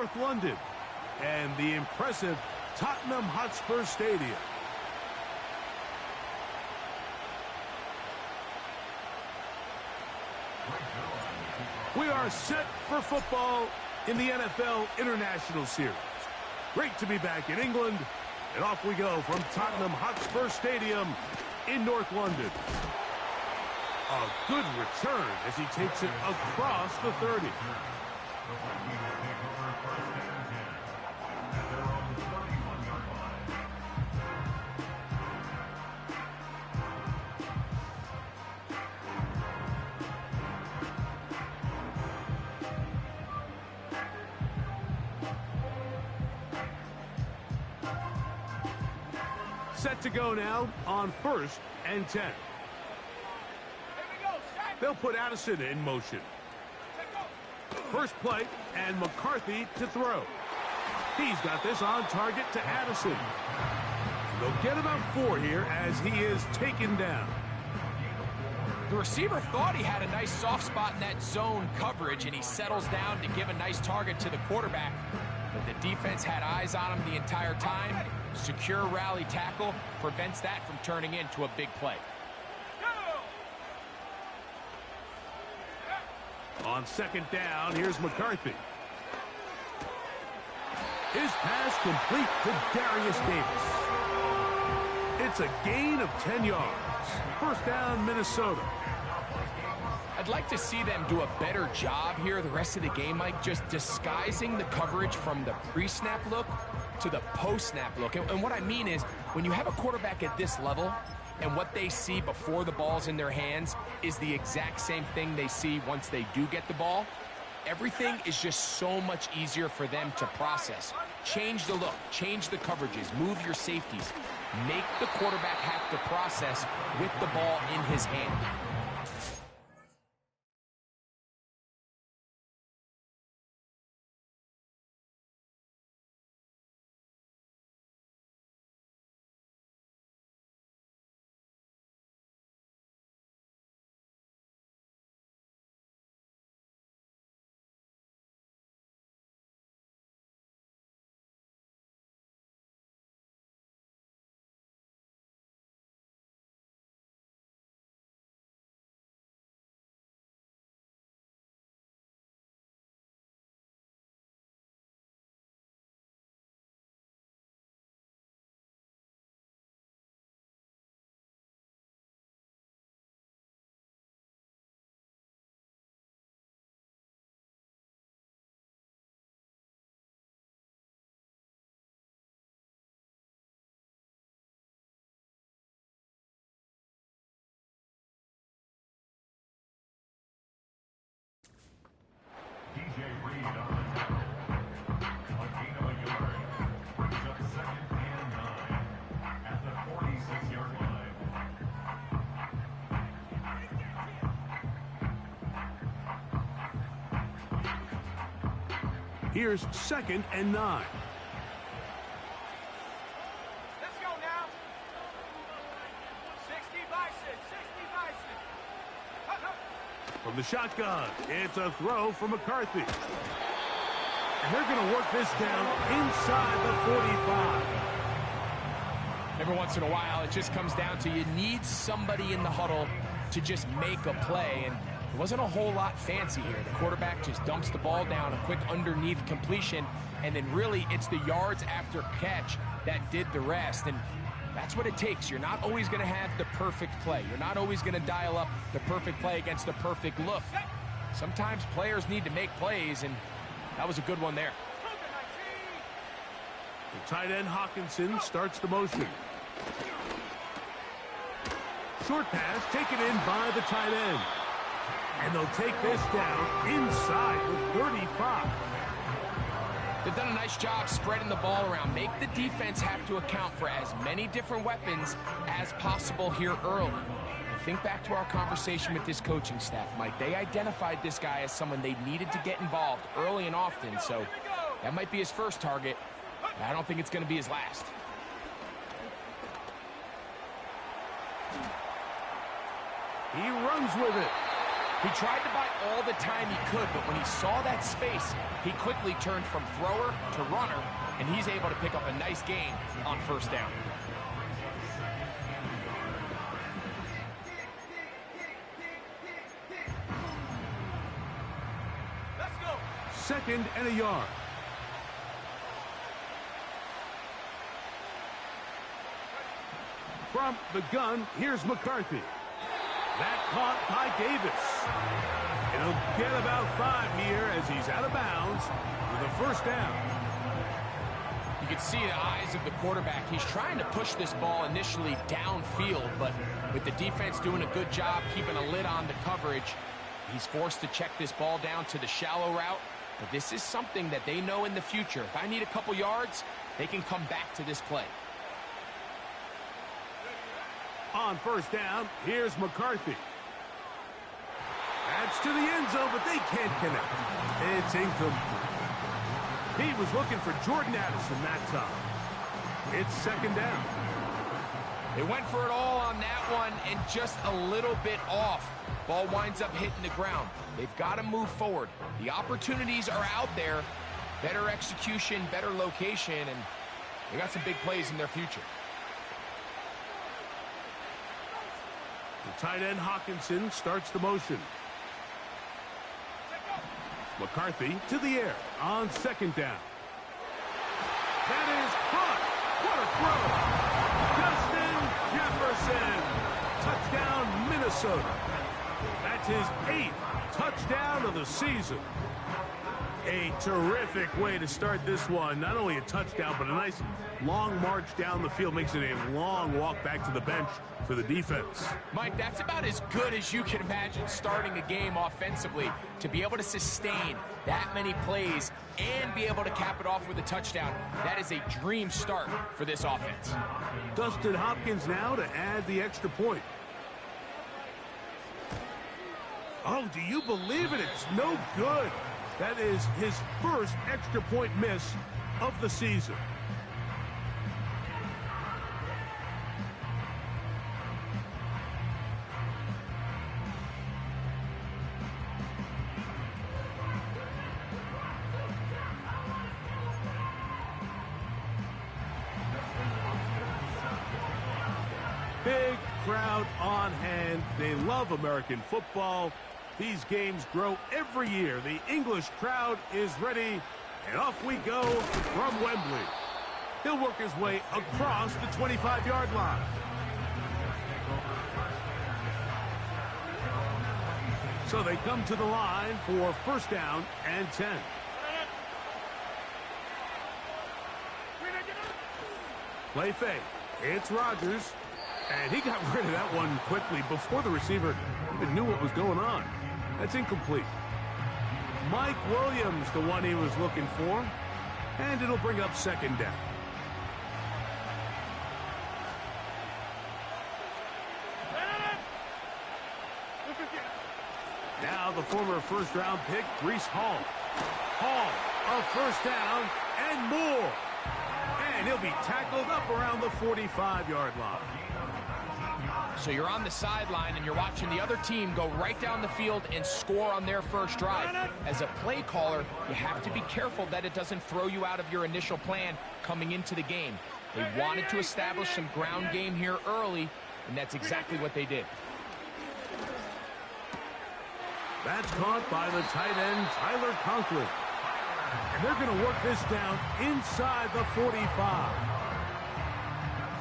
North London and the impressive Tottenham Hotspur Stadium. We are set for football in the NFL International Series. Great to be back in England, and off we go from Tottenham Hotspur Stadium in North London. A good return as he takes it across the 30. Set to go now on 1st and 10. They'll put Addison in motion. First play, and McCarthy to throw. He's got this on target to Addison. They'll get about 4 here as he is taken down. The receiver thought he had a nice soft spot in that zone coverage, and he settles down to give a nice target to the quarterback. But the defense had eyes on him the entire time. Secure rally tackle prevents that from turning into a big play. On 2nd down, here's McCarthy. His pass complete to Darius Davis. It's a gain of 10 yards. First down, Minnesota. I'd like to see them do a better job here the rest of the game, Mike, just disguising the coverage from the pre-snap look to the post-snap look. And what I mean is, when you have a quarterback at this level, and what they see before the ball's in their hands is the exact same thing they see once they do get the ball, everything is just so much easier for them to process. Change the look, change the coverages, move your safeties. Make the quarterback have to process with the ball in his hand. Here's 2nd and 9. Let's go now. 60 Bison, 60 Bison. From the shotgun, it's a throw for McCarthy. And they're going to work this down inside the 45. Every once in a while, it just comes down to you need somebody in the huddle to just make a play, and there wasn't a whole lot fancy here. The quarterback just dumps the ball down, a quick underneath completion, and then really it's the yards after catch that did the rest. And that's what it takes. You're not always going to have the perfect play. You're not always going to dial up the perfect play against the perfect look. Sometimes players need to make plays, and that was a good one there. The tight end Hawkinson starts the motion. Short pass taken in by the tight end. And they'll take this down inside the 35. They've done a nice job spreading the ball around. Make the defense have to account for as many different weapons as possible here early. Think back to our conversation with this coaching staff, Mike. They identified this guy as someone they needed to get involved early and often, so that might be his first target. I don't think it's going to be his last. He runs with it. He tried to buy all the time he could, but when he saw that space, he quickly turned from thrower to runner, and he's able to pick up a nice gain on first down. Let's go. 2nd and a yard. From the gun, here's McCarthy. That caught by Davis. It'll get about 5 here as he's out of bounds with a first down. You can see the eyes of the quarterback. He's trying to push this ball initially downfield, but with the defense doing a good job keeping a lid on the coverage, he's forced to check this ball down to the shallow route. But this is something that they know in the future. If I need a couple yards, they can come back to this play. On first down, here's McCarthy. That's to the end zone, but they can't connect. It's incomplete. He was looking for Jordan Addison that time. It's 2nd down. They went for it all on that one and just a little bit off. Ball winds up hitting the ground. They've got to move forward. The opportunities are out there. Better execution, better location, and they got some big plays in their future. The tight end Hawkinson starts the motion. McCarthy to the air on 2nd down. That is caught. What a throw. Justin Jefferson. Touchdown, Minnesota. That's his 8th touchdown of the season. A terrific way to start this one. Not only a touchdown, but a nice long march down the field. Makes it a long walk back to the bench for the defense. Mike, that's about as good as you can imagine starting a game offensively. To be able to sustain that many plays and be able to cap it off with a touchdown, that is a dream start for this offense. Dustin Hopkins now to add the extra point. Oh, do you believe it? It's no good. That is his first extra point miss of the season. Big crowd on hand. They love American football. These games grow every year. The English crowd is ready, and off we go from Wembley. He'll work his way across the 25-yard line. So they come to the line for first down and 10. Play fake. It's Rodgers. And he got rid of that one quickly before the receiver even knew what was going on. That's incomplete. Mike Williams, the one he was looking for. And it'll bring up 2nd down. Now the former first-round pick, Breece Hall. Hall, a first down and more. And he'll be tackled up around the 45-yard line. So you're on the sideline and you're watching the other team go right down the field and score on their first drive. As a play caller, you have to be careful that it doesn't throw you out of your initial plan coming into the game. They wanted to establish some ground game here early, and that's exactly what they did. That's caught by the tight end, Tyler Conklin. And they're going to work this down inside the 45.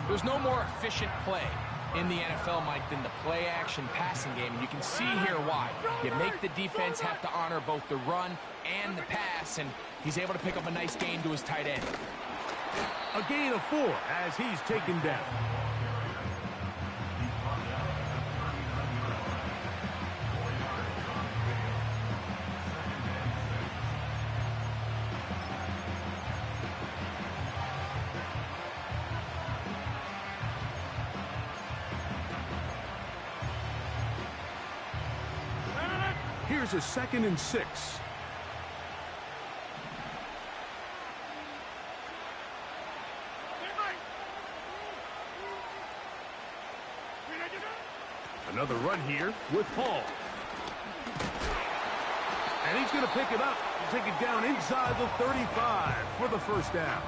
There's no more efficient play in the NFL, Mike, than the play-action passing game. And you can see here why. You make the defense have to honor both the run and the pass, and he's able to pick up a nice gain to his tight end. A gain of 4 as he's taken down. Here's a 2nd and 6. Another run here with Hall. And he's going to pick it up and take it down inside the 35 for the first down.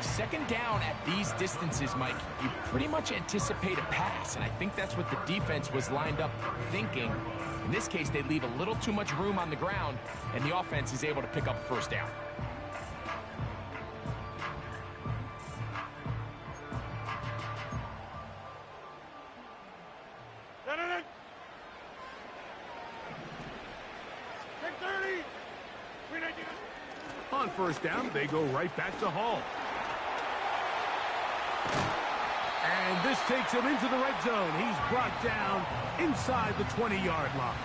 Second down at these distances, Mike, you pretty much anticipate a pass, and I think that's what the defense was lined up thinking. In this case, they leave a little too much room on the ground, and the offense is able to pick up a first down. On first down, they go right back to Hall. And this takes him into the red zone. He's brought down inside the 20-yard line.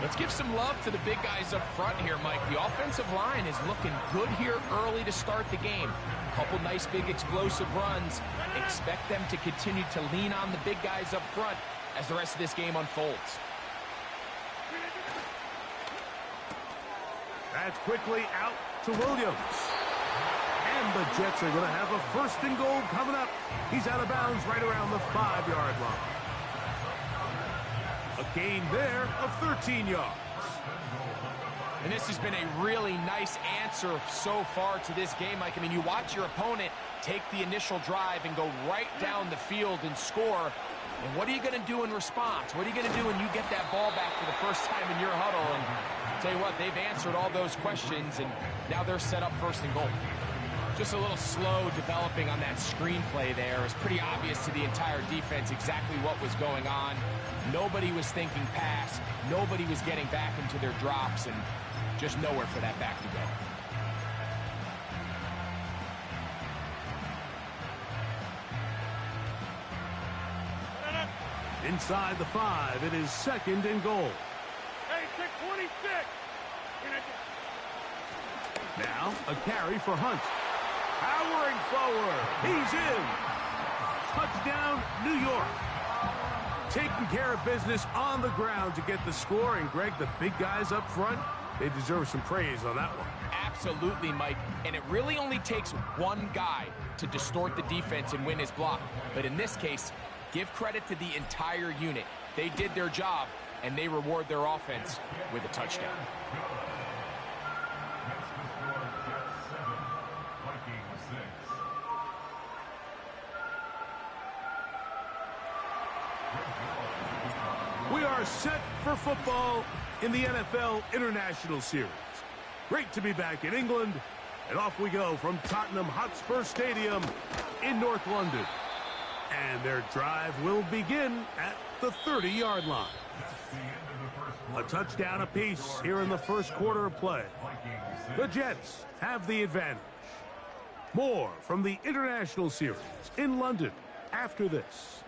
Let's give some love to the big guys up front here, Mike. The offensive line is looking good here early to start the game. A couple nice big explosive runs. Expect them to continue to lean on the big guys up front as the rest of this game unfolds. That's quickly out to Williams. And the Jets are going to have a first and goal coming up. He's out of bounds right around the 5-yard line. A gain there of 13 yards. And this has been a really nice answer so far to this game, Mike. I mean, you watch your opponent take the initial drive and go right down the field and score. And what are you going to do in response? What are you going to do when you get that ball back for the first time in your huddle? And I'll tell you what, they've answered all those questions, and now they're set up first and goal. Just a little slow developing on that screenplay there. It was pretty obvious to the entire defense exactly what was going on. Nobody was thinking pass. Nobody was getting back into their drops, and just nowhere for that back to go. Inside the 5, it is second and goal. Hey, 626. Now a carry for Hunt. Powering forward. He's in. Touchdown, New York. Taking care of business on the ground to get the score. And, Greg, the big guys up front, they deserve some praise on that one. Absolutely, Mike. And it really only takes one guy to distort the defense and win his block. But in this case, give credit to the entire unit. They did their job, and they reward their offense with a touchdown. We are set for football in the NFL International Series. Great to be back in England, and off we go from Tottenham Hotspur Stadium in North London. And their drive will begin at the 30-yard line. A touchdown apiece here in the first quarter of play. The Jets have the advantage. More from the International Series in London after this.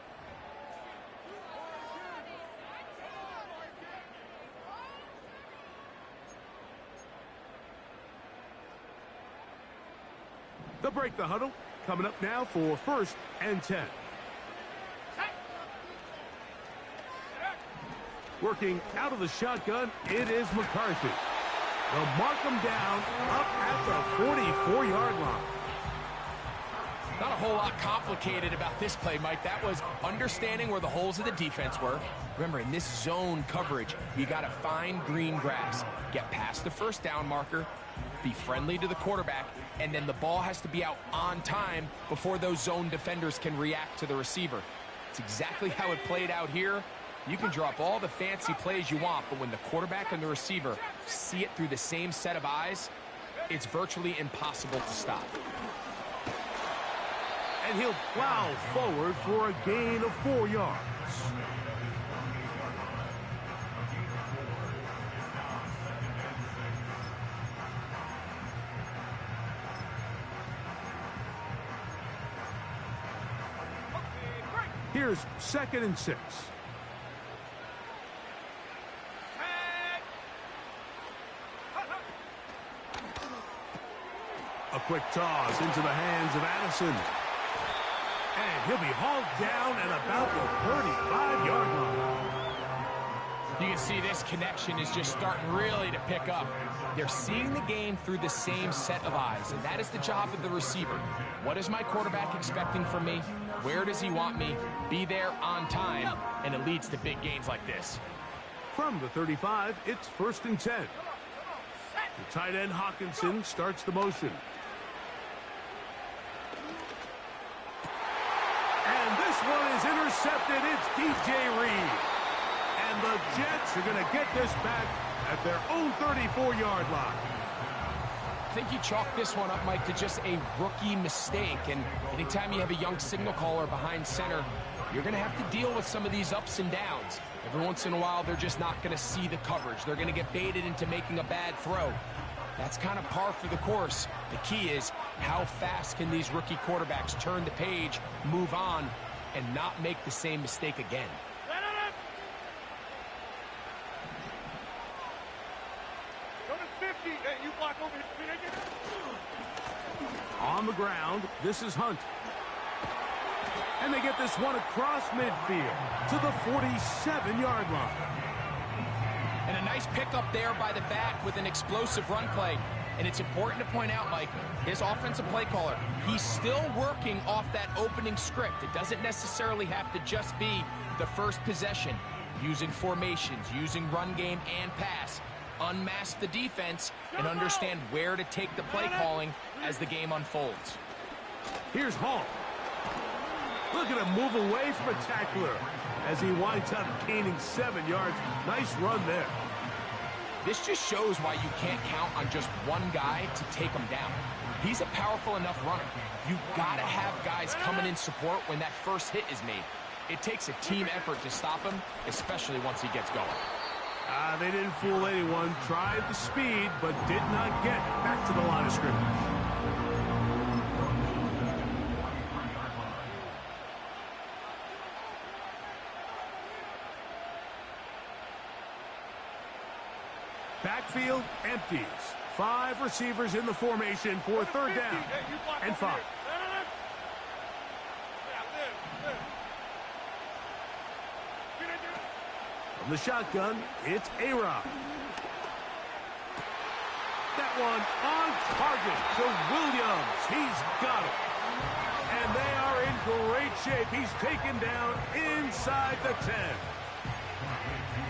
They'll break the huddle. Coming up now for first and 10. Working out of the shotgun, it is McCarthy. They'll mark him down up at the 44-yard line. Not a whole lot complicated about this play, Mike. That was understanding where the holes of the defense were. Remember, in this zone coverage, you got to find green grass, get past the first down marker, be friendly to the quarterback, and then the ball has to be out on time before those zone defenders can react to the receiver. It's exactly how it played out here. You can drop all the fancy plays you want, but when the quarterback and the receiver see it through the same set of eyes, it's virtually impossible to stop. And he'll plow forward for a gain of 4 yards. Here's second and 6. A quick toss into the hands of Addison. And he'll be hauled down at about the 35-yard line. You can see this connection is just starting really to pick up. They're seeing the game through the same set of eyes, and that is the job of the receiver. What is my quarterback expecting from me? Where does he want me? Be there on time, and it leads to big gains like this. From the 35, it's 1st and 10. The tight end Hawkinson starts the motion. And this one is intercepted. It's DJ Reed. And the Jets are going to get this back at their own 34-yard line. I think you chalk this one up, Mike, to just a rookie mistake. And anytime you have a young signal caller behind center, you're going to have to deal with some of these ups and downs. Every once in a while, they're just not going to see the coverage. They're going to get baited into making a bad throw. That's kind of par for the course. The key is how fast can these rookie quarterbacks turn the page, move on, and not make the same mistake again. On the ground, this is Hunt. And they get this one across midfield to the 47-yard line. And a nice pickup there by the back with an explosive run play. And it's important to point out, Mike, his offensive play caller, he's still working off that opening script. It doesn't necessarily have to just be the first possession. Using formations, using run game and pass. Unmask the defense and understand where to take the play calling as the game unfolds. Here's Hall. Look at him move away from a tackler as he winds up gaining 7 yards. Nice run there. This just shows why you can't count on just one guy to take him down. He's a powerful enough runner. You gotta have guys coming in support when that first hit is made. It takes a team effort to stop him, especially once he gets going. They didn't fool anyone. Tried the speed, but did not get back to the line of scrimmage. Backfield empties. 5 receivers in the formation for 3rd down and 5. From the shotgun, it's A-Rod. That one on target to Williams. He's got it. And they are in great shape. He's taken down inside the 10.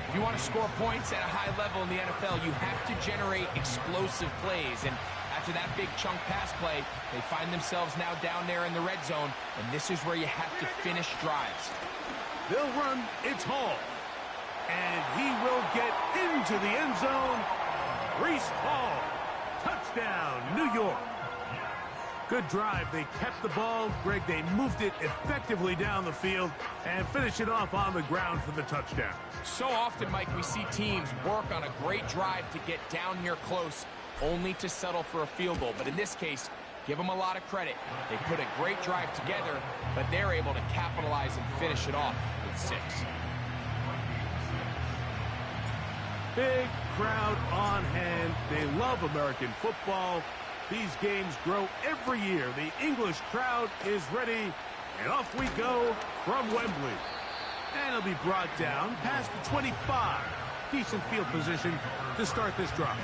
If you want to score points at a high level in the NFL, you have to generate explosive plays. And after that big chunk pass play, they find themselves now down there in the red zone. And this is where you have to finish drives. They'll run. It's Hall. And he will get into the end zone. Breece Hall. Touchdown, New York. Good drive. They kept the ball. Greg, they moved it effectively down the field and finish it off on the ground for the touchdown. So often, Mike, we see teams work on a great drive to get down here close, only to settle for a field goal. But in this case, give them a lot of credit. They put a great drive together, but they're able to capitalize and finish it off with 6. Big crowd on hand. They love American football. These games grow every year. The English crowd is ready, and off we go from Wembley. And it'll be brought down past the 25. Decent field position to start this drive.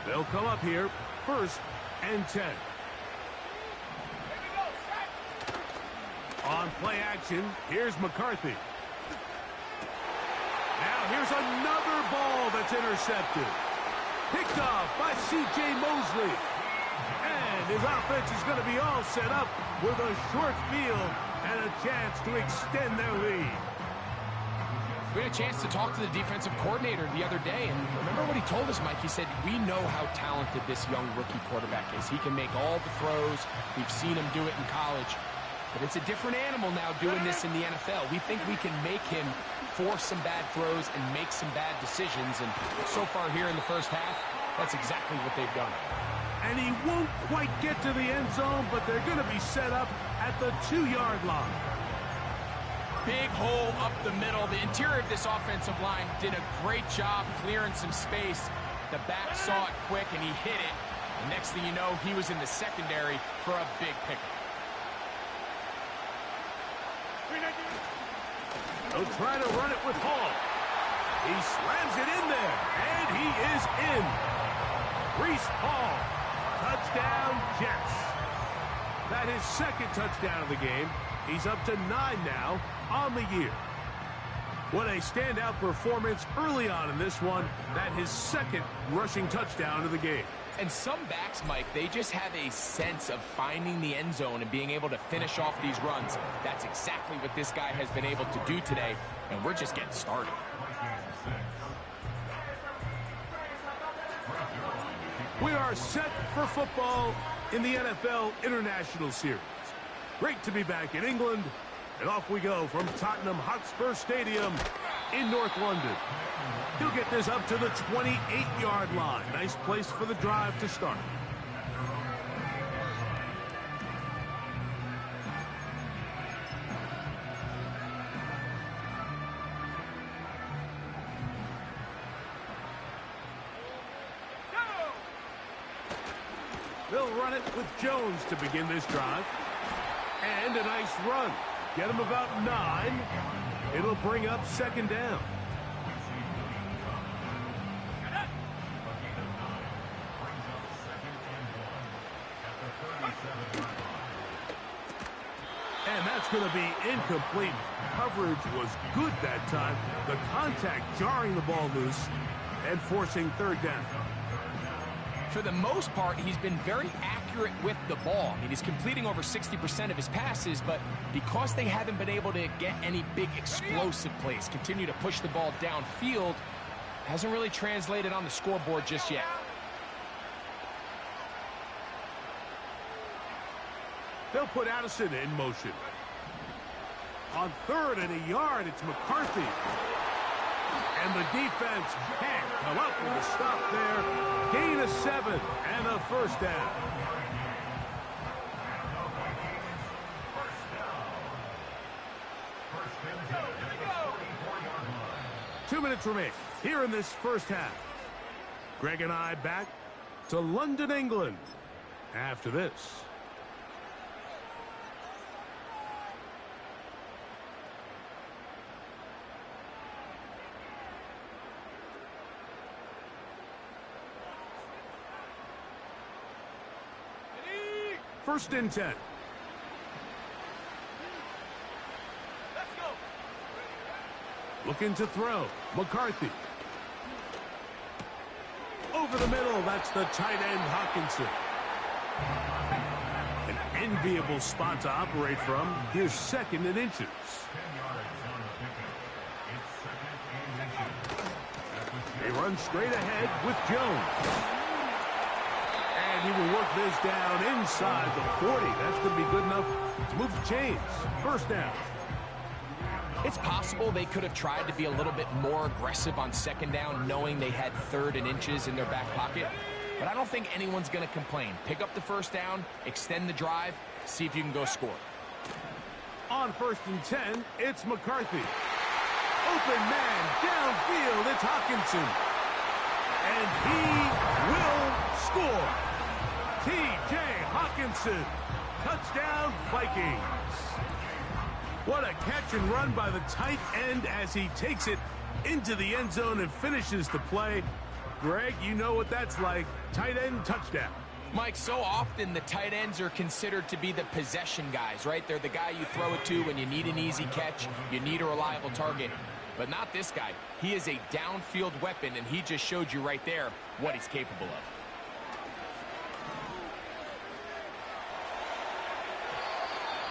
They'll come up here, 1st and 10. On play action, here's McCarthy. Now here's another ball that's intercepted. Picked off by C.J. Mosley. And his offense is going to be all set up with a short field and a chance to extend their lead. We had a chance to talk to the defensive coordinator the other day, and remember what he told us, Mike? He said, we know how talented this young rookie quarterback is. He can make all the throws. We've seen him do it in college. But it's a different animal now doing this in the NFL. We think we can make him force some bad throws and make some bad decisions. And so far here in the first half, that's exactly what they've done. And he won't quite get to the end zone, but they're going to be set up at the 2-yard line. Big hole up the middle. The interior of this offensive line did a great job clearing some space. The back saw it quick, and he hit it. The next thing you know, he was in the secondary for a big pickup. They'll try to run it with Hall. He slams it in there, and he is in. Breece Hall. Touchdown, Jets. That his second touchdown of the game. He's up to 9 now on the year. What a standout performance early on in this one. That his second rushing touchdown of the game. And some backs, Mike, they just have a sense of finding the end zone and being able to finish off these runs. That's exactly what this guy has been able to do today, and we're just getting started. We are set for football in the NFL International Series. Great to be back in England, and off we go from Tottenham Hotspur Stadium in North London. He'll get this up to the 28-yard line. Nice place for the drive to start. They'll run it with Jones to begin this drive. And a nice run. Get him about 9. It'll bring up second down. And that's going to be incomplete. Coverage was good that time. The contact jarring the ball loose and forcing third down. For the most part, he's been very accurate with the ball. I mean, he's completing over 60% of his passes, but because they haven't been able to get any big explosive plays, continue to push the ball downfield, hasn't really translated on the scoreboard just yet. They'll put Addison in motion. On 3rd and a yard, it's McCarthy. And the defense can't come up with a stop there. Gain of 7 and a first down. Two minutes remain here in this first half. Greg and I back to London, England after this. First and 10. Let's go. Looking to throw. McCarthy. Over the middle. That's the tight end, Hawkinson. An enviable spot to operate from. Here's 2nd and inches. They run straight ahead with Jones. And he will work this down inside the 40. That's going to be good enough to move the chains. First down. It's possible they could have tried to be a little bit more aggressive on second down, knowing they had 3rd and inches in their back pocket. But I don't think anyone's going to complain. Pick up the first down, extend the drive, see if you can go score. On 1st and 10, it's McCarthy. Open man, downfield, it's Hawkinson. And he will score. T.J. Hawkinson, touchdown Vikings. What a catch and run by the tight end as he takes it into the end zone and finishes the play. Greg, you know what that's like. Tight end touchdown. Mike, so often the tight ends are considered to be the possession guys, right? They're the guy you throw it to when you need an easy catch, you need a reliable target. But not this guy. He is a downfield weapon, and he just showed you right there what he's capable of.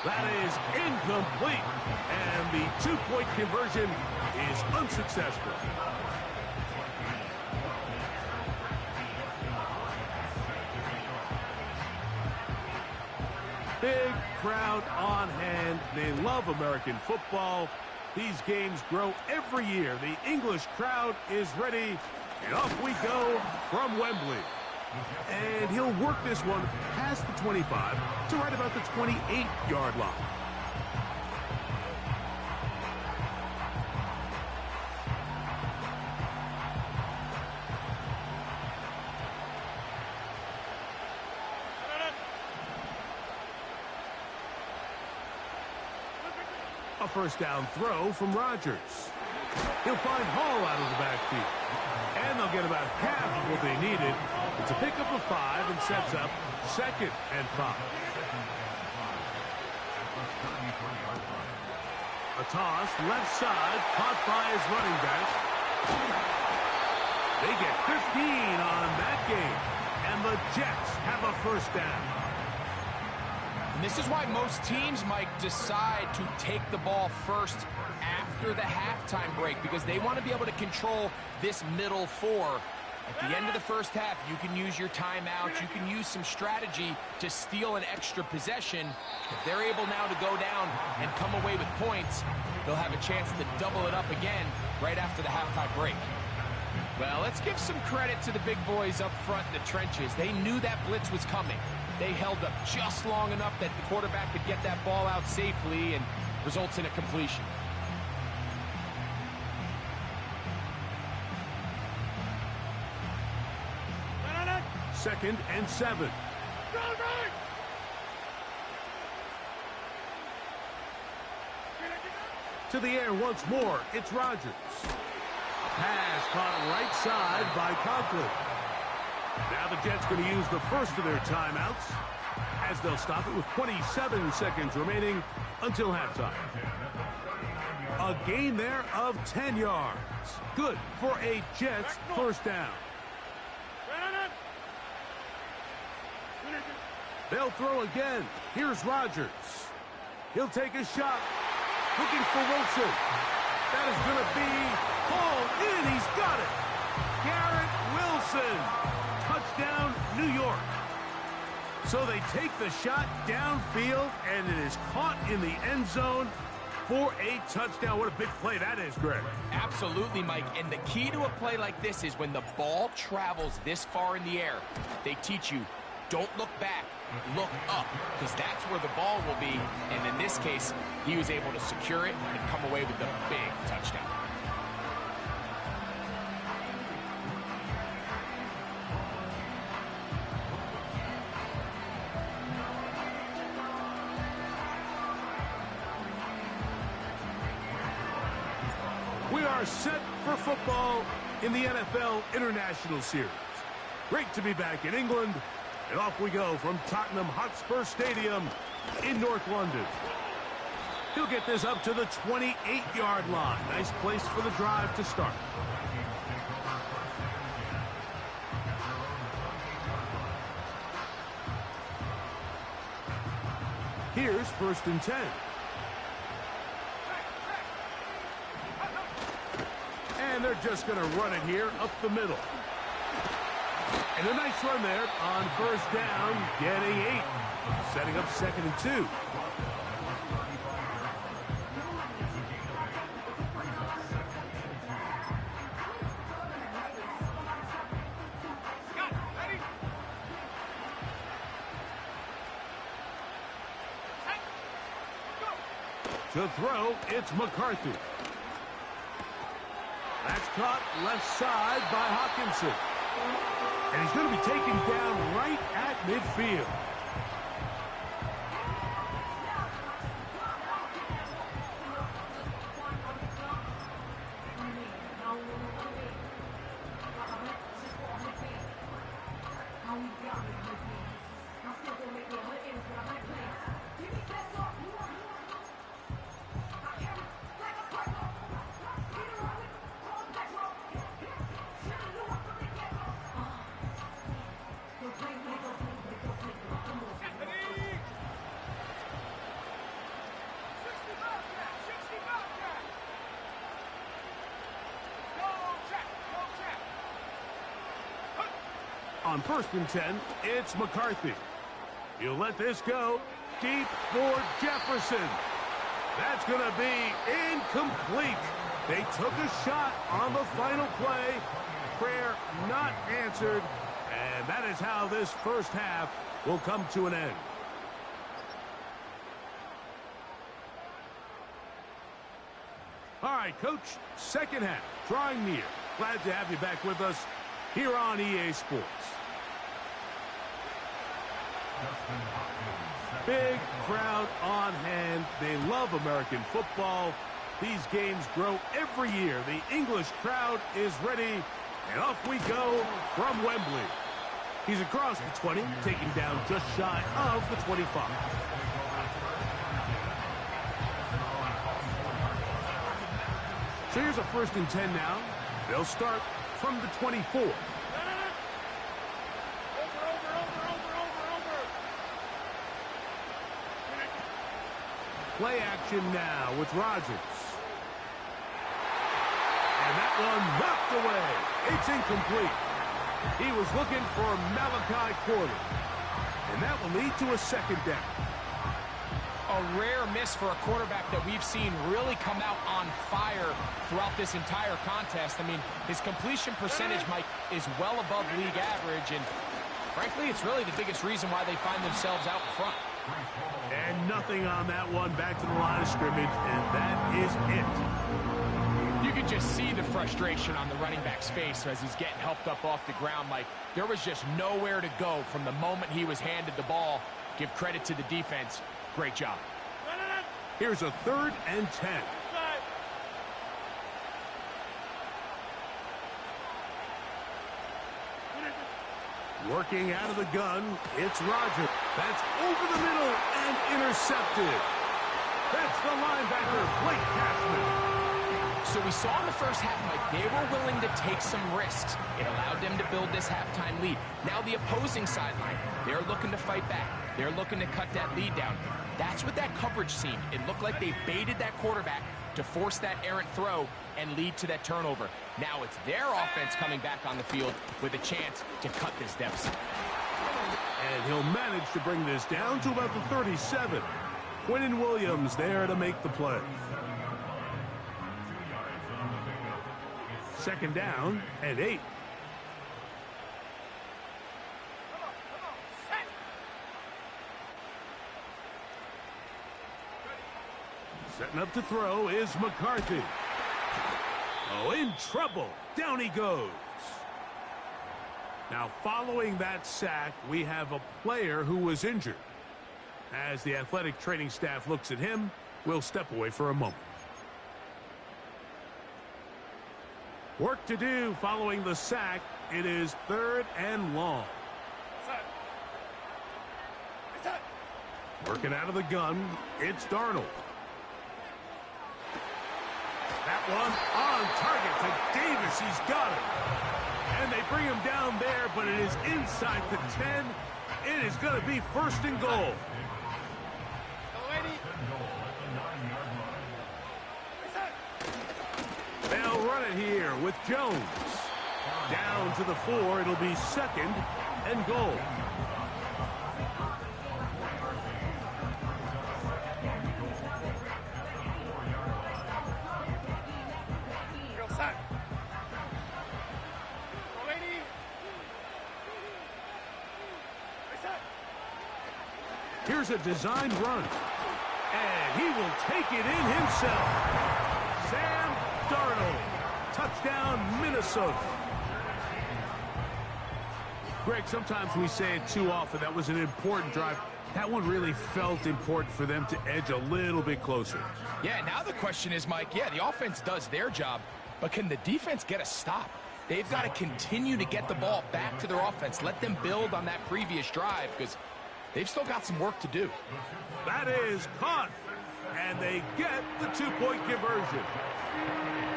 That is incomplete, and the 2-point conversion is unsuccessful. Big crowd on hand. They love American football. These games grow every year. The English crowd is ready, and off we go from Wembley. And he'll work this one past the 25 to right about the 28-yard line. A first down throw from Rodgers. He'll find Hall out of the backfield. And they'll get about half of what they needed. It's a pickup of 5 and sets up 2nd and 5. A toss, left side, caught by his running back. They get 15 on that game, and the Jets have a first down. And this is why most teams might decide to take the ball first after the halftime break, because they want to be able to control this middle four. At the end of the first half, you can use your timeout. You can use some strategy to steal an extra possession. If they're able now to go down and come away with points, they'll have a chance to double it up again right after the halftime break. Well, let's give some credit to the big boys up front in the trenches. They knew that blitz was coming. They held up just long enough that the quarterback could get that ball out safely and results in a completion. Second and 7. To the air once more, it's Rodgers. Pass caught right side by Conklin. Now the Jets going to use the first of their timeouts, as they'll stop it with 27 seconds remaining until halftime. A gain there of 10 yards. Good for a Jets first down. They'll throw again. Here's Rodgers. He'll take a shot. Looking for Wilson. That is going to be hauled in. He's got it. Garrett Wilson. Touchdown, New York. So they take the shot downfield, and it is caught in the end zone for a touchdown. What a big play that is, Greg. Absolutely, Mike. And the key to a play like this is when the ball travels this far in the air, they teach you, don't look back, look up, because that's where the ball will be. And in this case, he was able to secure it and come away with a big touchdown. We are set for football in the NFL International Series. Great to be back in England. And off we go from Tottenham Hotspur Stadium in North London. He'll get this up to the 28-yard line. Nice place for the drive to start. Here's first and 10. And they're just going to run it here up the middle. And a nice run there on first down, getting 8. Setting up second and 2. To throw, it's McCarthy. That's caught left side by Hawkinson. And he's going to be taken down right at midfield. On first and 10, it's McCarthy. He'll let this go deep for Jefferson. That's going to be incomplete. They took a shot on the final play. Prayer not answered. And that is how this first half will come to an end. All right, Coach, second half, drawing near. Glad to have you back with us here on EA Sports. Big crowd on hand. They love American football. These games grow every year. The English crowd is ready, and off we go from Wembley. He's across the 20, taking down just shy of the 25. So here's a 1st and 10 now. They'll start from the 24. Play action now with Rodgers. And that one knocked away. It's incomplete. He was looking for Malachi Corder. And that will lead to a 2nd down. A rare miss for a quarterback that we've seen really come out on fire throughout this entire contest. I mean, his completion percentage, Mike, is well above league average, and frankly, it's really the biggest reason why they find themselves out in front. And nothing on that one. Back to the line of scrimmage, and that is it. You can just see the frustration on the running back's face as he's getting helped up off the ground. Like, there was just nowhere to go from the moment he was handed the ball. Give credit to the defense. Great job. Here's a 3rd and 10. Working out of the gun, it's Rodgers. That's over the middle and intercepted. That's the linebacker, Blake Cashman. So we saw in the first half, Mike, they were willing to take some risks. It allowed them to build this halftime lead. Now the opposing sideline, they're looking to fight back. They're looking to cut that lead down. That's what that coverage seemed. It looked like they baited that quarterback to force that errant throw and lead to that turnover. Now it's their offense coming back on the field with a chance to cut this deficit. And he'll manage to bring this down to about the 37. Quinnen Williams there to make the play. 2nd down and 8. Setting up to throw is McCarthy. Oh, in trouble. Down he goes. Now, following that sack, we have a player who was injured. As the athletic training staff looks at him, we'll step away for a moment. Work to do following the sack. It is 3rd and long. Working out of the gun, it's Darnold. That one on target to Davis. He's got it. And they bring him down there, but it is inside the 10. It is going to be 1st and goal. They'll run it here with Jones. Down to the 4. It'll be 2nd and goal. Here's a designed run. And he will take it in himself. Sam Darnold. Touchdown, Minnesota. Greg, sometimes we say it too often. That was an important drive. That one really felt important for them to edge a little bit closer. Yeah, now the question is, Mike, yeah, the offense does their job, but can the defense get a stop? They've got to continue to get the ball back to their offense. Let them build on that previous drive because they've still got some work to do. That is caught, and they get the 2-point conversion.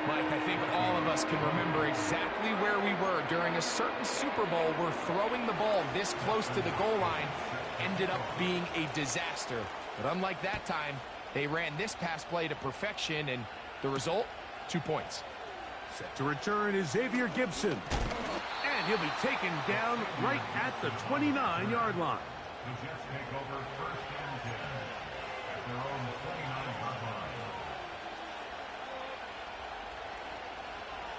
Mike, I think all of us can remember exactly where we were during a certain Super Bowl where throwing the ball this close to the goal line ended up being a disaster. But unlike that time, they ran this pass play to perfection, and the result, 2 points. Set to return is Xavier Gibson. And he'll be taken down right at the 29-yard line. The Jets take over 1st and 10 at their own 29-yard line.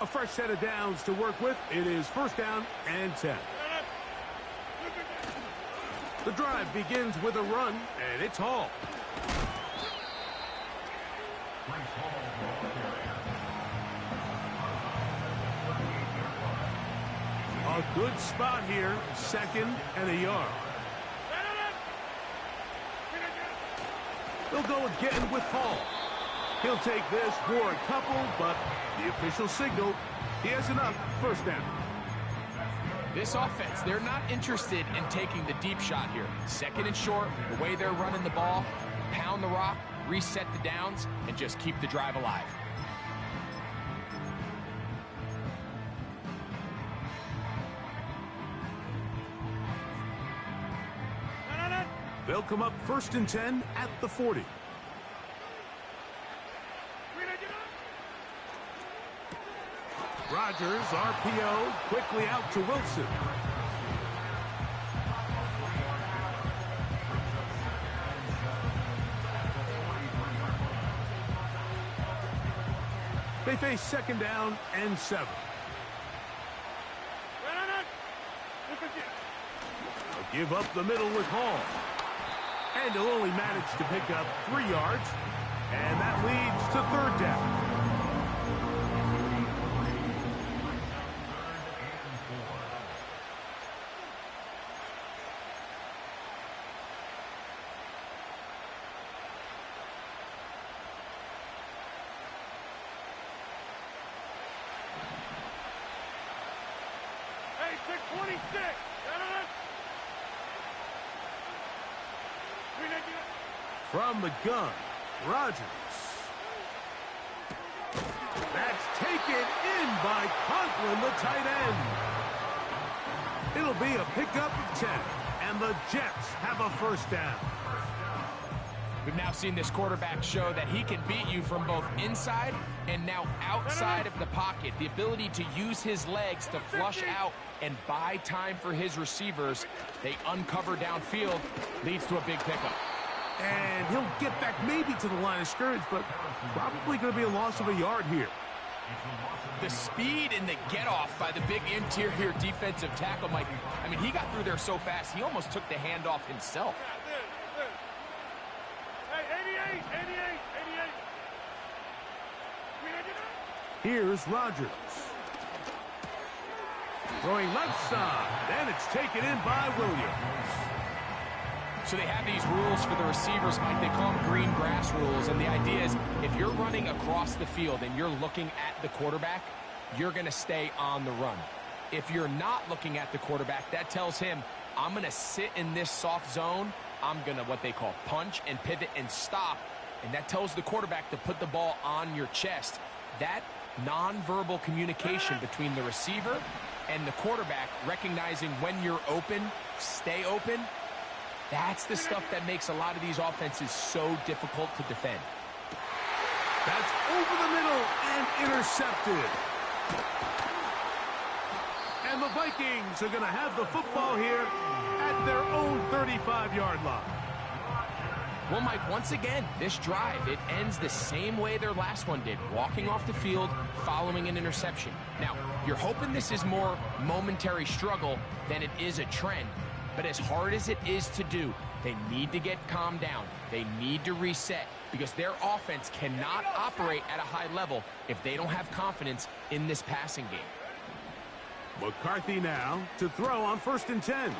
A fresh set of downs to work with. It is 1st down and 10. The drive begins with a run, and it's Hall. A good spot here, 2nd and a yard. They'll go again with Hall. He'll take this for a couple, but the official signal, he has enough. 1st down. This offense, they're not interested in taking the deep shot here. 2nd and short, the way they're running the ball, pound the rock, reset the downs, and just keep the drive alive. They'll come up 1st and 10 at the 40. Rodgers, RPO, quickly out to Wilson. They face 2nd down and 7. They'll give up the middle with Hall. And he'll only manage to pick up 3 yards. And that leads to 3rd down. From the gun, Rodgers. That's taken in by Conklin, the tight end. It'll be a pickup of 10, and the Jets have a 1st down. We've now seen this quarterback show that he can beat you from both inside and now outside of the pocket. The ability to use his legs to flush out and buy time for his receivers. They uncover downfield, leads to a big pickup. And he'll get back maybe to the line of scrimmage, but probably going to be a loss of a yard here. The speed and the get-off by the big interior defensive tackle, Mike. I mean, he got through there so fast, he almost took the handoff himself. Hey, 88. Here's Rodgers. Throwing left side, and it's taken in by Williams. So they have these rules for the receivers, Mike. They call them green grass rules, and the idea is if you're running across the field and you're looking at the quarterback, you're going to stay on the run. If you're not looking at the quarterback, that tells him, I'm going to sit in this soft zone. I'm going to what they call punch and pivot and stop, and that tells the quarterback to put the ball on your chest. That nonverbal communication between the receiver and the quarterback, recognizing when you're open, stay open, that's the stuff that makes a lot of these offenses so difficult to defend. That's over the middle and intercepted. And the Vikings are going to have the football here at their own 35-yard line. Well, Mike, once again, this drive, it ends the same way their last one did, walking off the field, following an interception. Now, you're hoping this is more momentary struggle than it is a trend. But as hard as it is to do, they need to get calmed down. They need to reset because their offense cannot operate at a high level if they don't have confidence in this passing game. McCarthy now to throw on 1st and 10.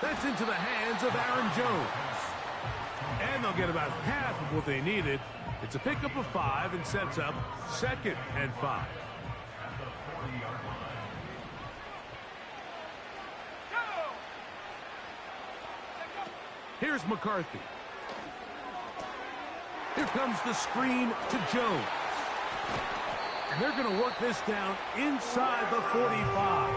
That's into the hands of Aaron Jones. And they'll get about half of what they needed. It's a pickup of 5 and sets up 2nd and 5. Here's McCarthy. Here comes the screen to Jones. And they're going to work this down inside the 45.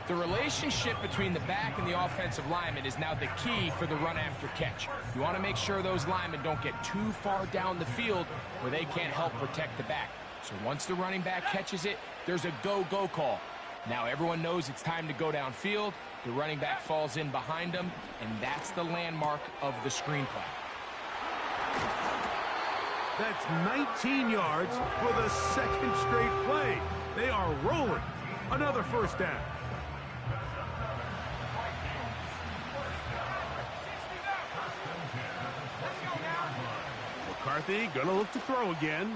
The relationship between the back and the offensive lineman is now the key for the run after catch. You want to make sure those linemen don't get too far down the field where they can't help protect the back. So once the running back catches it, there's a go-go call. Now everyone knows it's time to go downfield. The running back falls in behind them, and that's the landmark of the screenplay. That's 19 yards for the 2nd straight play. They are rolling. Another 1st down. McCarthy gonna look to throw again.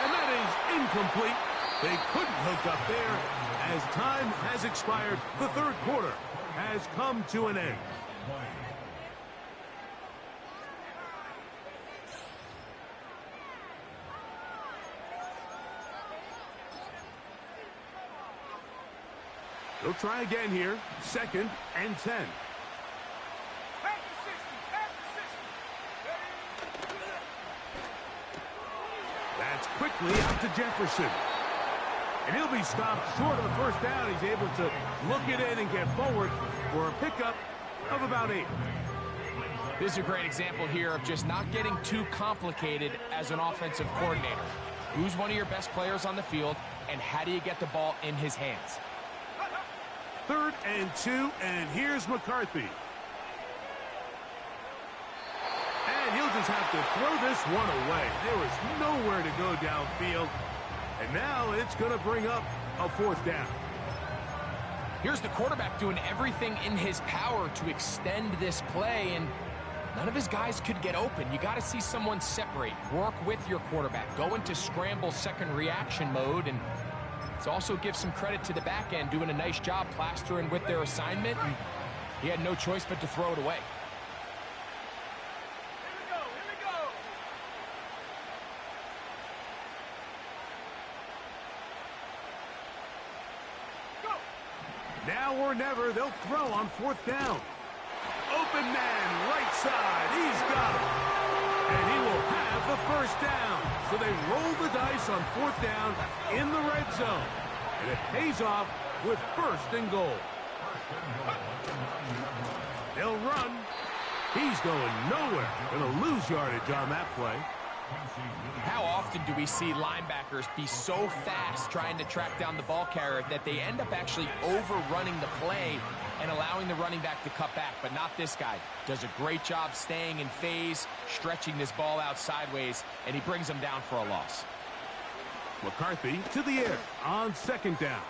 And that is incomplete. They couldn't hook up there as time has expired. The 3rd quarter has come to an end. They'll try again here. 2nd and 10. That's quickly out to Jefferson. And he'll be stopped short of the 1st down. He's able to look it in and get forward for a pickup of about 8. This is a great example here of just not getting too complicated as an offensive coordinator. Who's one of your best players on the field, and how do you get the ball in his hands? 3rd and 2, and here's McCarthy. And he'll just have to throw this one away. There was nowhere to go downfield. And now it's going to bring up a 4th down. Here's the quarterback doing everything in his power to extend this play, and none of his guys could get open. You got to see someone separate, work with your quarterback, go into scramble second reaction mode, and it's also give some credit to the back end doing a nice job plastering with their assignment. And he had no choice but to throw it away. Now or never, they'll throw on 4th down. Open man, right side, he's got it. And he will have the 1st down. So they roll the dice on 4th down in the red zone. And it pays off with 1st and goal. They'll run. He's going nowhere. Going to lose yardage on that play. How often do we see linebackers be so fast trying to track down the ball carrier that they end up actually overrunning the play and allowing the running back to cut back? But not this guy. Does a great job staying in phase, stretching this ball out sideways, and he brings him down for a loss. McCarthy to the air on 2nd down.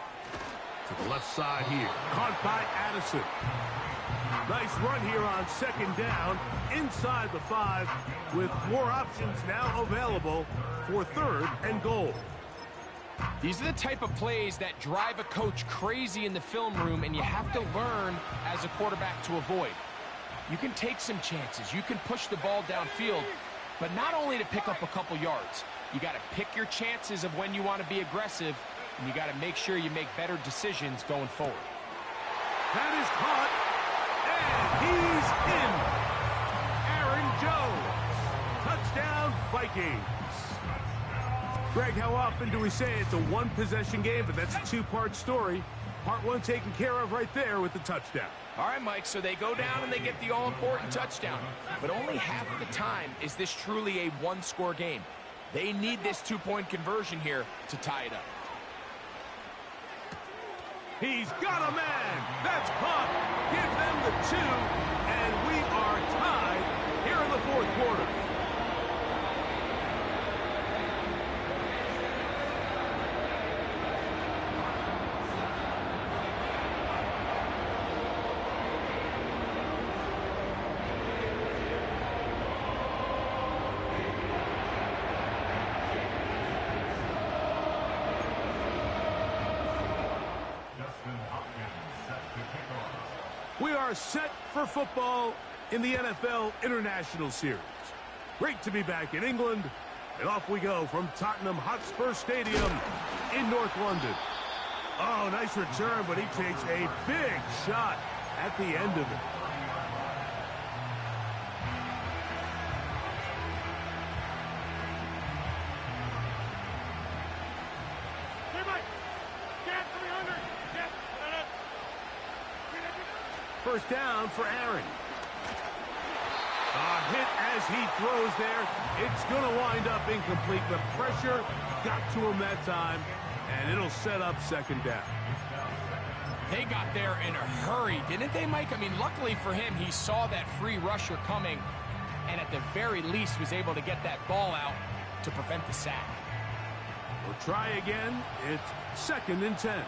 To the left side here. Caught by Addison. Nice run here on 2nd down inside the 5 with more options now available for 3rd and goal. These are the type of plays that drive a coach crazy in the film room, and you have to learn as a quarterback to avoid. You can take some chances. You can push the ball downfield, but not only to pick up a couple yards. You got to pick your chances of when you want to be aggressive, and you got to make sure you make better decisions going forward. That is caught, and he's in. Aaron Jones. Touchdown, Vikings. Greg, how often do we say it's a one-possession game, but that's a 2-part story? Part 1 taken care of right there with the touchdown. All right, Mike, so they go down and they get the all-important touchdown. But only half of the time is this truly a one-score game. They need this 2-point conversion here to tie it up. He's got a man. That's caught. Give them the 2, and we are tied here in the 4th quarter. We are set for football in the NFL International Series. Great to be back in England, and off we go from Tottenham Hotspur Stadium in North London. Oh, nice return, but he takes a big shot at the end of it. First down for Aaron. A hit as he throws there. It's going to wind up incomplete. The pressure got to him that time, and it'll set up 2nd down. They got there in a hurry, didn't they, Mike? I mean, luckily for him, he saw that free rusher coming, and at the very least was able to get that ball out to prevent the sack. We'll try again. It's 2nd and 10.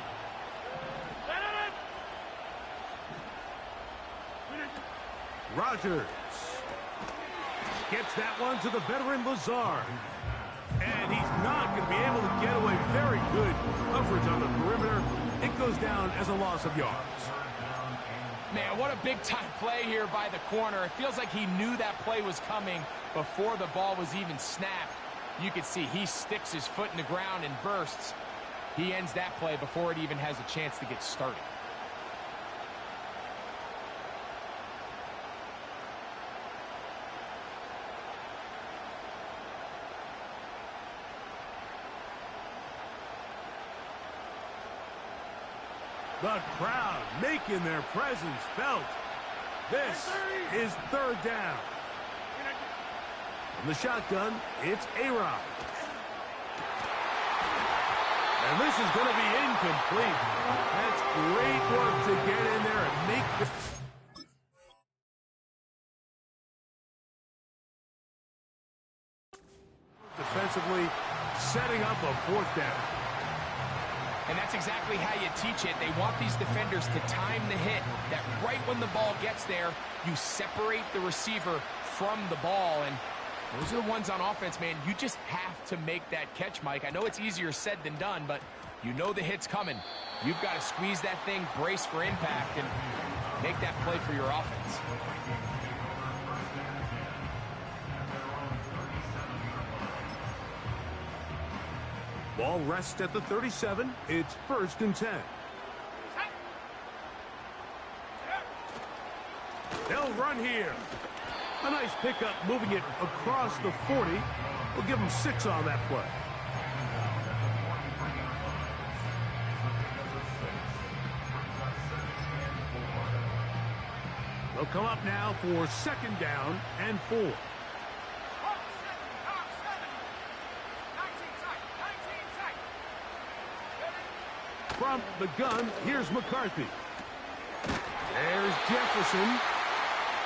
Rodgers gets that one to the veteran Lazard. And he's not going to be able to get away. Very good coverage on the perimeter. It goes down as a loss of yards. Man, what a big-time play here by the corner. It feels like he knew that play was coming before the ball was even snapped. You can see he sticks his foot in the ground and bursts. He ends that play before it even has a chance to get started. The crowd making their presence felt. This is third down. From the shotgun, it's A-Rod. And this is going to be incomplete. That's great work to get in there and make the... Defensively, setting up a fourth down. And that's exactly how you teach it. They want these defenders to time the hit, that right when the ball gets there, you separate the receiver from the ball. And those are the ones on offense, man. You just have to make that catch, Mike. I know it's easier said than done, but you know the hit's coming. You've got to squeeze that thing, brace for impact, and make that play for your offense. Ball rests at the 37. It's 1st and 10. They'll run here. A nice pickup, moving it across the 40. We'll give them 6 on that play. They'll come up now for 2nd down and 4. From the gun, here's McCarthy. There's Jefferson.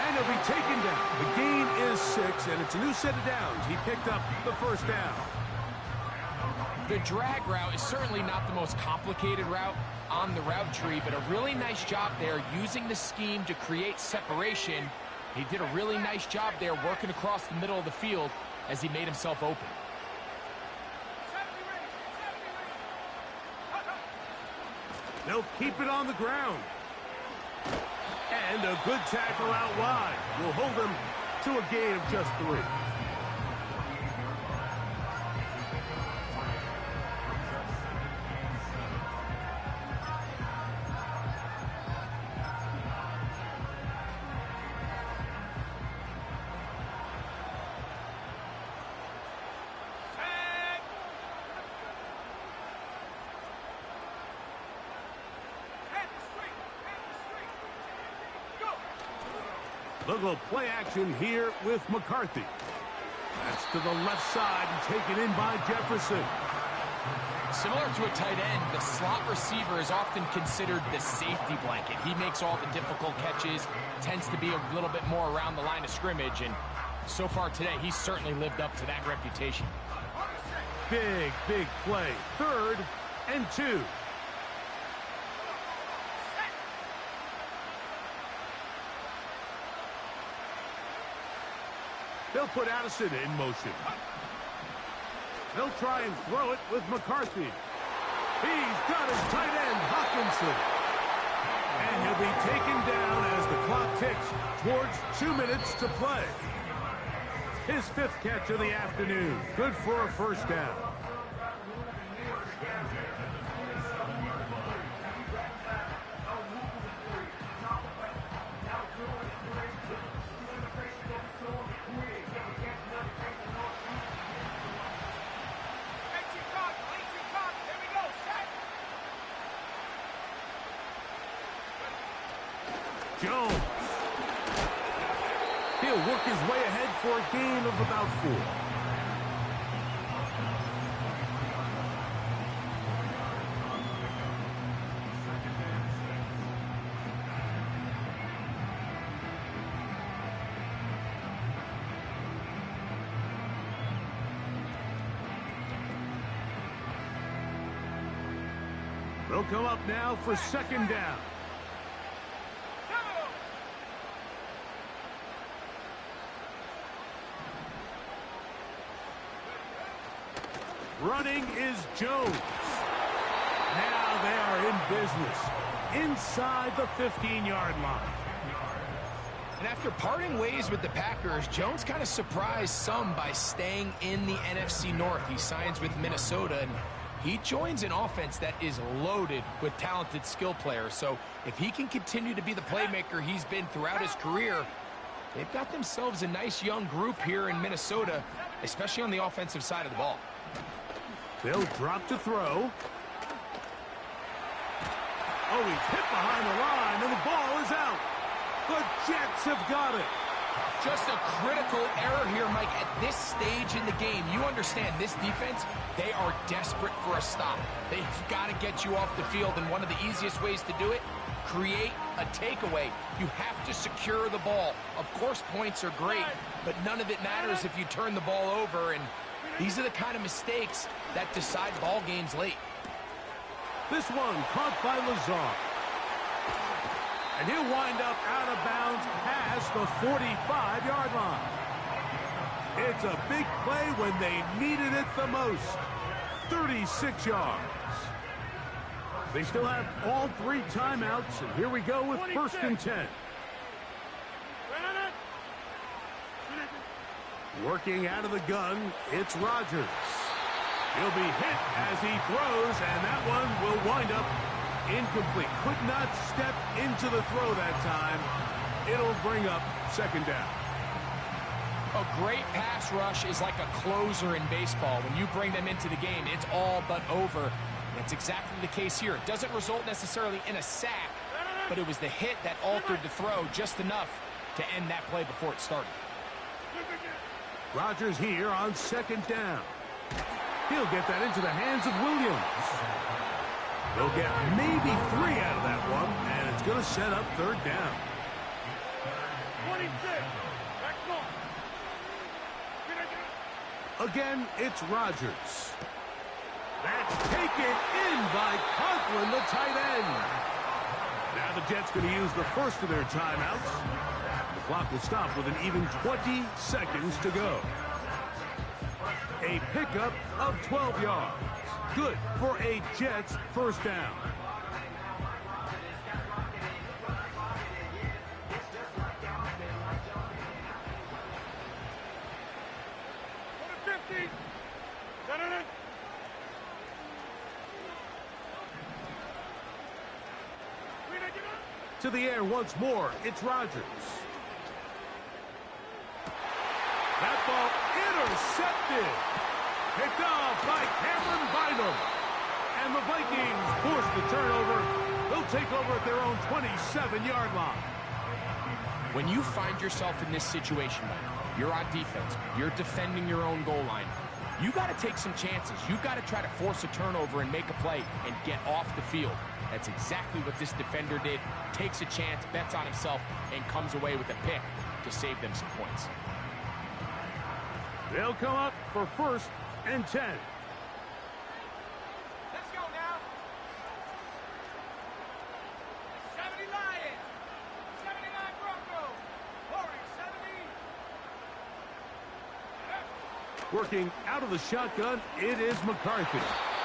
And he'll be taken down. The gain is 6, and it's a new set of downs. He picked up the 1st down. The drag route is certainly not the most complicated route on the route tree, but a really nice job there using the scheme to create separation. He did a really nice job there working across the middle of the field as he made himself open. They'll keep it on the ground. And a good tackle out wide will hold them to a gain of just 3. They'll go play action here with McCarthy. That's to the left side and taken in by Jefferson. Similar to a tight end, the slot receiver is often considered the safety blanket. He makes all the difficult catches, tends to be a little bit more around the line of scrimmage, and so far today, he's certainly lived up to that reputation. Big, big play. 3rd and 2. They'll put Addison in motion. They'll try and throw it with McCarthy. He's got his tight end, Hawkinson. And he'll be taken down as the clock ticks towards 2 minutes to play. His 5th catch of the afternoon. Good for a 1st down. Jones. He'll work his way ahead for a gain of about 4. They'll come up now for 2nd down. Running is Jones. Now they are in business inside the 15-yard line. And after parting ways with the Packers, Jones kind of surprised some by staying in the NFC North. He signs with Minnesota, and he joins an offense that is loaded with talented skill players. So if he can continue to be the playmaker he's been throughout his career, they've got themselves a nice young group here in Minnesota, especially on the offensive side of the ball. They'll drop to throw. Oh, he's hit behind the line, and the ball is out. The Jets have got it. Just a critical error here, Mike. At this stage in the game, you understand this defense, they are desperate for a stop. They've got to get you off the field, and one of the easiest ways to do it, create a takeaway. You have to secure the ball. Of course, points are great, but none of it matters if you turn the ball over, and these are the kind of mistakes that decide ball games late. This one caught by Lazar. And he'll wind up out of bounds past the 45-yard line. It's a big play when they needed it the most. 36 yards. They still have all 3 timeouts, and here we go with 1st and 10. Working out of the gun, it's Rodgers. He'll be hit as he throws, and that one will wind up incomplete. Could not step into the throw that time. It'll bring up 2nd down. A great pass rush is like a closer in baseball. When you bring them into the game, it's all but over. That's exactly the case here. It doesn't result necessarily in a sack, but it was the hit that altered the throw just enough to end that play before it started. Rodgers here on 2nd down. He'll get that into the hands of Williams. They'll get maybe 3 out of that one, and it's going to set up 3rd down. 26. Back off. Again, it's Rodgers. That's taken in by Conklin, the tight end. Now the Jets going to use the first of their timeouts. The clock will stop with an even 20 seconds to go. A pickup of 12 yards. Good for a Jets 1st down. To the air once more, it's Rodgers. That ball intercepted. Picked off by Cameron Bynum. And the Vikings force the turnover. They'll take over at their own 27-yard line. When you find yourself in this situation, Mike, you're on defense, you're defending your own goal line, you got to take some chances. You've got to try to force a turnover and make a play and get off the field. That's exactly what this defender did. Takes a chance, bets on himself, and comes away with a pick to save them some points. They'll come up for 1st and 10. Let's go now. 70 Lions. 79 Broncos. Warriors 70. Working out of the shotgun, it is McCarthy.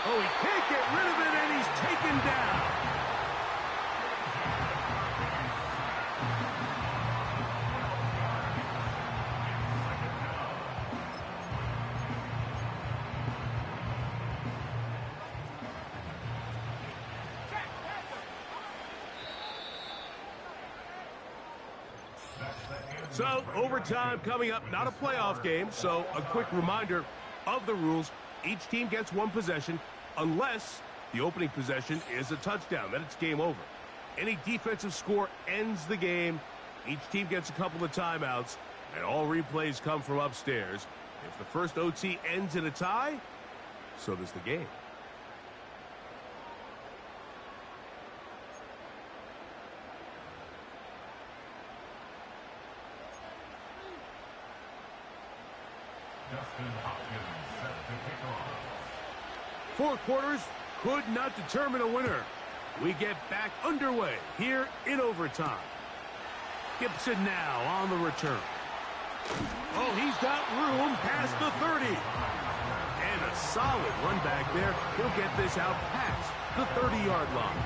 Oh, he can't get rid of it, and he's taken down. So, overtime coming up, not a playoff game, so a quick reminder of the rules. Each team gets 1 possession unless the opening possession is a touchdown. Then it's game over. Any defensive score ends the game. Each team gets a couple of timeouts, and all replays come from upstairs. If the first OT ends in a tie, so does the game. Justin Hopkins set to kick off. 4 quarters could not determine a winner. We get back underway here in overtime. Gibson now on the return. Oh, he's got room past the 30. And a solid run back there. He'll get this out past the 30-yard line.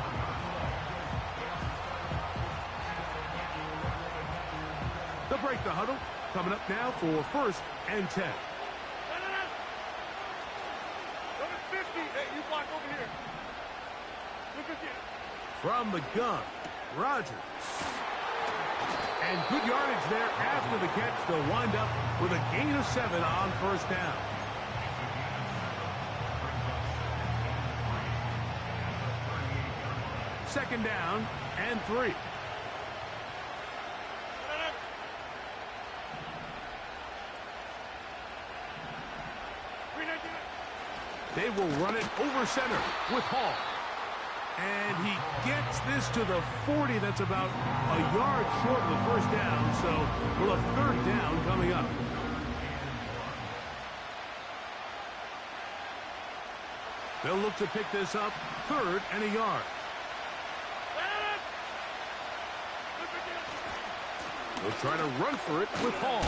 They'll break the huddle. Coming up now for 1st and 10. Hey, you block over here. Look at you. From the gun, Rodgers. And good yardage there after the catch. They'll wind up with a gain of 7 on 1st down. Second down and 3. They will run it over center with Hall. And he gets this to the 40. That's about a yard short of the first down. So we'll have third down coming up. They'll look to pick this up, third and a yard. They'll try to run for it with Hall.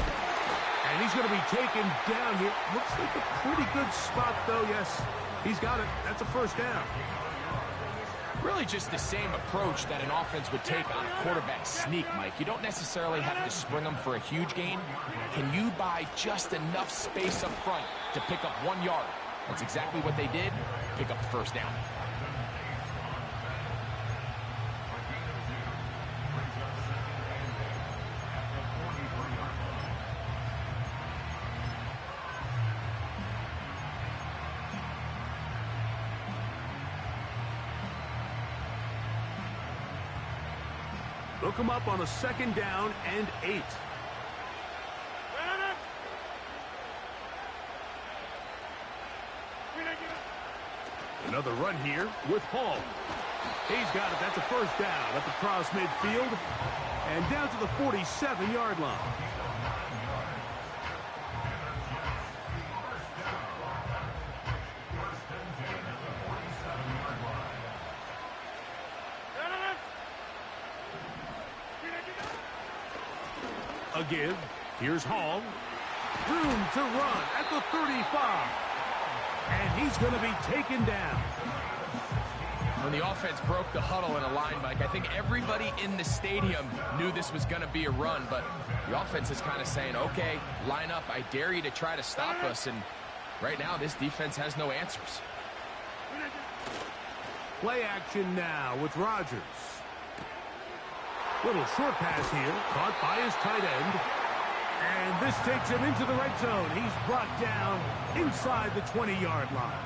And he's going to be taken down here. Looks like a pretty good spot, though. Yes, he's got it. That's a first down. Really just the same approach that an offense would take on a quarterback sneak, Mike. You don't necessarily have to spring them for a huge gain. Can you buy just enough space up front to pick up 1 yard? That's exactly what they did. Pick up the first down. They'll come up on a second down and 8. Another run here with Hall. He's got it. That's a first down up across midfield and down to the 47-yard line. A give. Here's Hall. Room to run at the 35. And he's going to be taken down. When the offense broke the huddle in a line, Mike, I think everybody in the stadium knew this was going to be a run, but the offense is kind of saying, okay, line up. I dare you to try to stop us. And right now, this defense has no answers. Play action now with Rodgers. Little short pass here, caught by his tight end. And this takes him into the red zone. He's brought down inside the 20-yard line.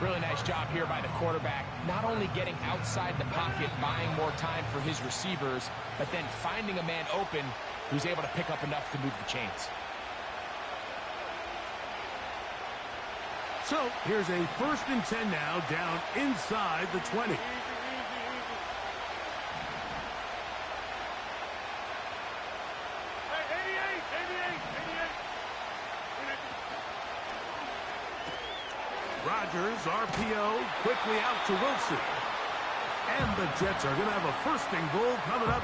Really nice job here by the quarterback, not only getting outside the pocket, buying more time for his receivers, but then finding a man open who's able to pick up enough to move the chains. So here's a 1st and 10 now, down inside the 20. Rodgers, RPO, quickly out to Wilson. And the Jets are going to have a 1st and goal coming up.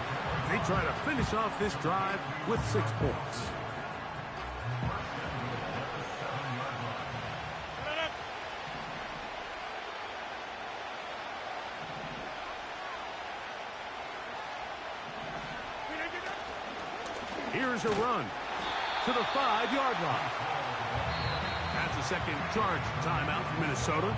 They try to finish off this drive with 6 points. Here's a run to the 5-yard line. That's a second charge timeout for Minnesota.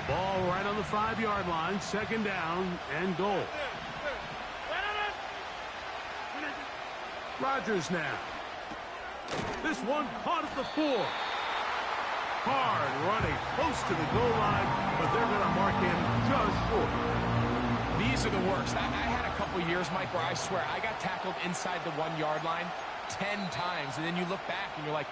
Ball right on the 5-yard line, 2nd down and goal. Rodgers now. This one caught at the 4. Hard running close to the goal line, but they're going to mark him just short. These are the worst. I had a couple years, Mike, where I swear I got tackled inside the 1-yard line 10 times, and then you look back and you're like,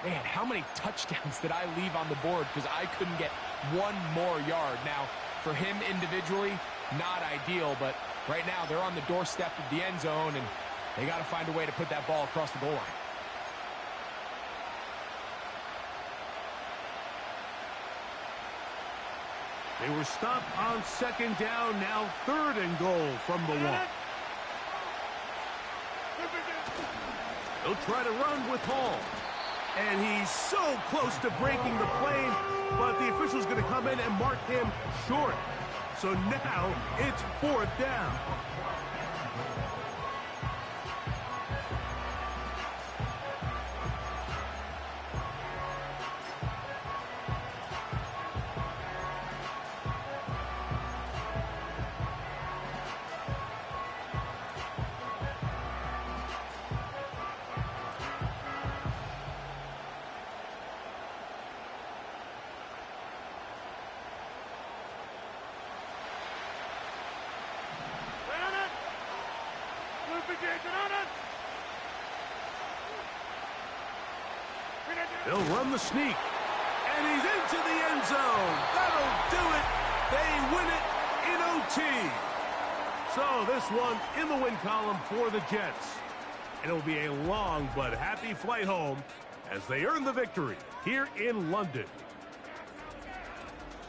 man, how many touchdowns did I leave on the board because I couldn't get 1 more yard? Now, for him individually, not ideal, but right now they're on the doorstep of the end zone, and they got to find a way to put that ball across the goal line. They were stopped on 2nd down, now 3rd and goal from the 1. They'll try to run with Hall. And he's so close to breaking the plane, but the official's going to come in and mark him short. So now it's 4th down. They'll run the sneak. And he's into the end zone. That'll do it. They win it in OT. So this one in the win column for the Jets. And it will be a long but happy flight home as they earn the victory here in London.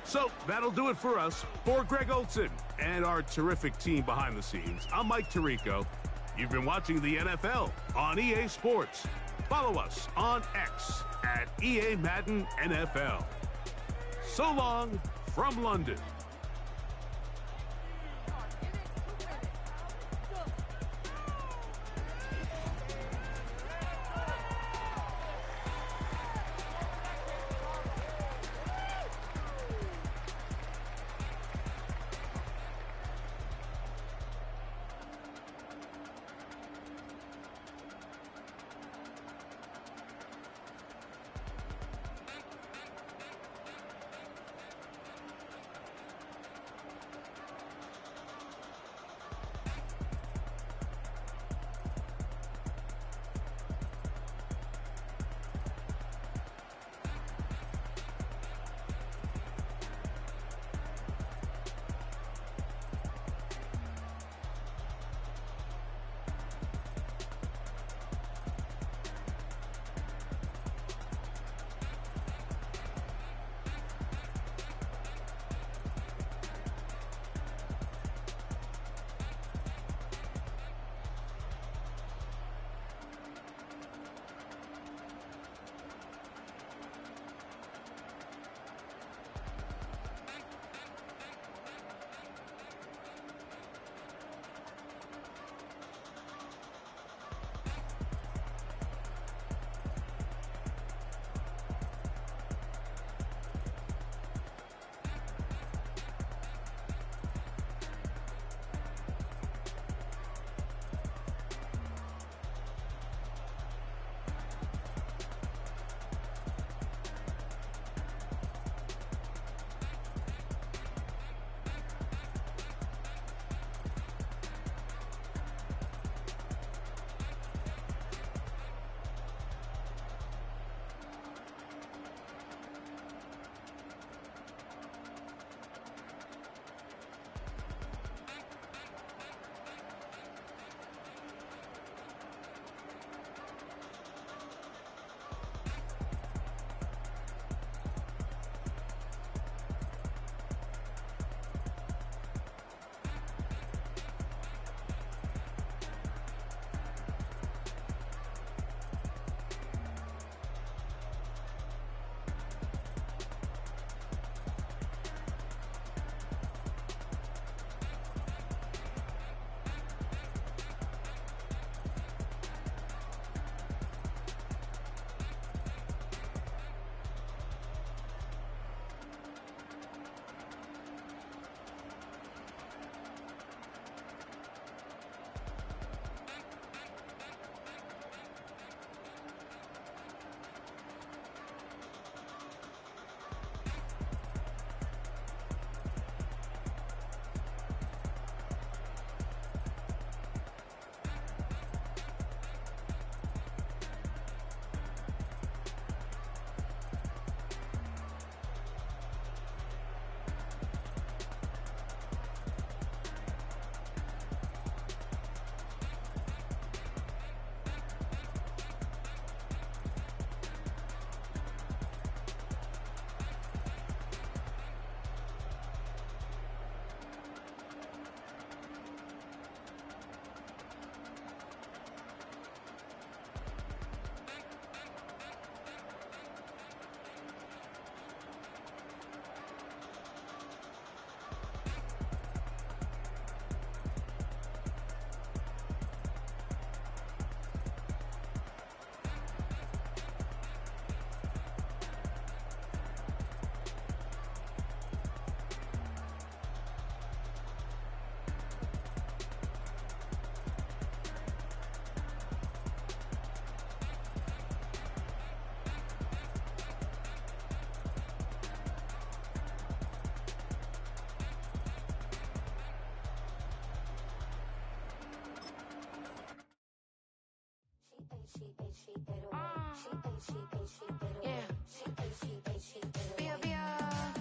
So that'll do it for us. For Greg Olson and our terrific team behind the scenes, I'm Mike Tirico. You've been watching the NFL on EA Sports. Follow us on X at EA Madden NFL. So long from London. Yeah. Bia, bia.